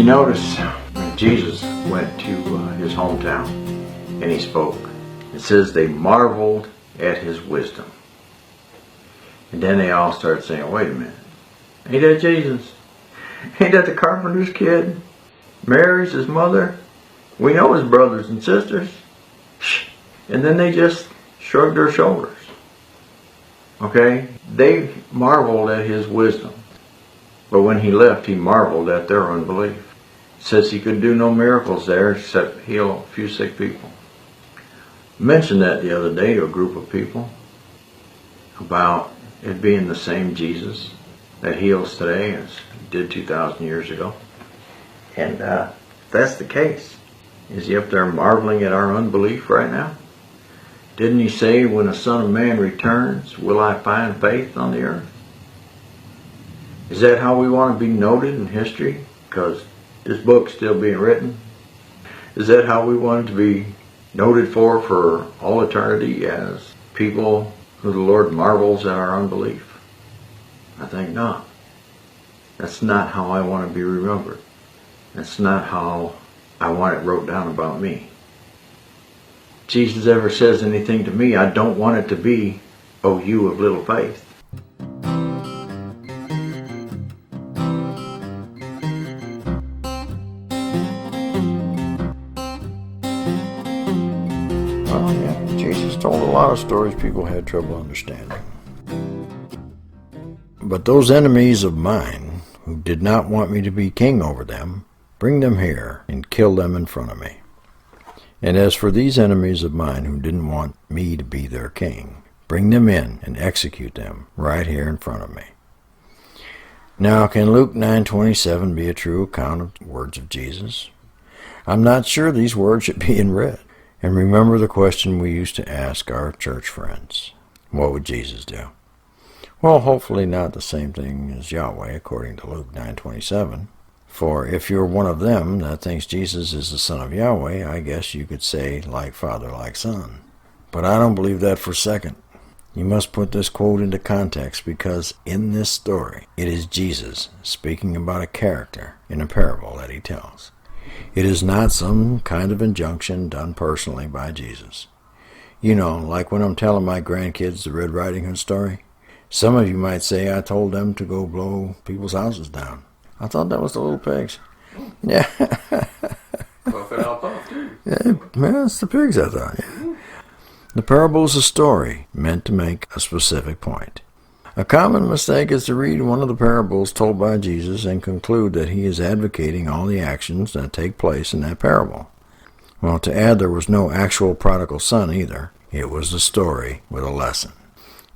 notice when Jesus went to his hometown and he spoke, it says they marveled at his wisdom. And then they all started saying, wait a minute, ain't that Jesus? Ain't that the carpenter's kid? Mary's his mother? We know his brothers and sisters. And then they just shrugged their shoulders. Okay? They marveled at his wisdom. But when he left, he marveled at their unbelief. It says he could do no miracles there except heal a few sick people. I mentioned that the other day to a group of people about it being the same Jesus that heals today as he did 2,000 years ago. And if that's the case, is he up there marveling at our unbelief right now? Didn't he say, when the Son of Man returns, will I find faith on the earth? Is that how we want to be noted in history? Because this book's still being written. Is that how we want to be noted for all eternity as people who the Lord marvels at our unbelief? I think not. That's not how I want to be remembered. That's not how I want it wrote down about me. If Jesus ever says anything to me, I don't want it to be, "Oh, you of little faith." Well, yeah, Jesus told a lot of stories people had trouble understanding. But those enemies of mine who did not want me to be king over them, bring them here and kill them in front of me. And as for these enemies of mine who didn't want me to be their king, bring them in and execute them right here in front of me. Now, can Luke 9:27 be a true account of the words of Jesus? I'm not sure these words should be in red. And remember the question we used to ask our church friends. What would Jesus do? Well, hopefully not the same thing as Yahweh, according to Luke 9:27. For if you're one of them that thinks Jesus is the Son of Yahweh, I guess you could say, like Father, like Son. But I don't believe that for a second. You must put this quote into context, because in this story, it is Jesus speaking about a character in a parable that he tells. It is not some kind of injunction done personally by Jesus. You know, like when I'm telling my grandkids the Red Riding Hood story. Some of you might say I told them to go blow people's houses down. I thought that was the little pigs. Yeah. Puff it out, puff, too. Yeah, it's the pigs, I thought. Yeah. The parable is a story meant to make a specific point. A common mistake is to read one of the parables told by Jesus and conclude that he is advocating all the actions that take place in that parable. Well, to add, there was no actual prodigal son either. It was a story with a lesson.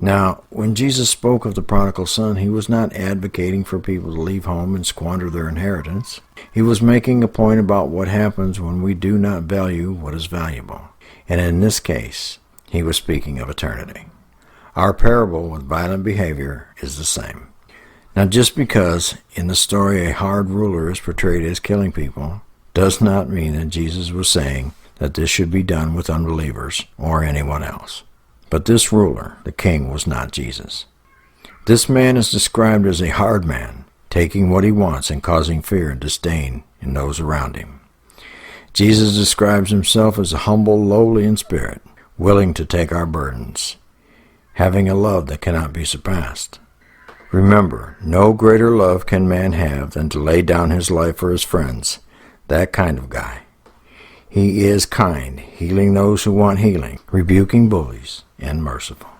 Now, when Jesus spoke of the prodigal son, he was not advocating for people to leave home and squander their inheritance. He was making a point about what happens when we do not value what is valuable. And in this case, he was speaking of eternity. Our parable with violent behavior is the same. Now, just because in the story a hard ruler is portrayed as killing people, does not mean that Jesus was saying that this should be done with unbelievers or anyone else. But this ruler, the king, was not Jesus. This man is described as a hard man, taking what he wants and causing fear and disdain in those around him. Jesus describes himself as a humble, lowly in spirit, willing to take our burdens, having a love that cannot be surpassed. Remember, no greater love can man have than to lay down his life for his friends, that kind of guy. He is kind, healing those who want healing, rebuking bullies, and merciful.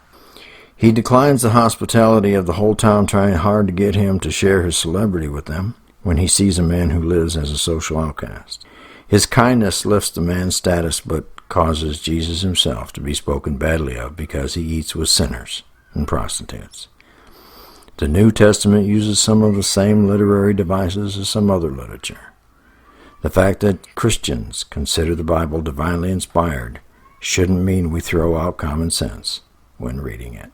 He declines the hospitality of the whole town trying hard to get him to share his celebrity with them when he sees a man who lives as a social outcast. His kindness lifts the man's status but causes Jesus himself to be spoken badly of because he eats with sinners and prostitutes. The New Testament uses some of the same literary devices as some other literature. The fact that Christians consider the Bible divinely inspired shouldn't mean we throw out common sense when reading it.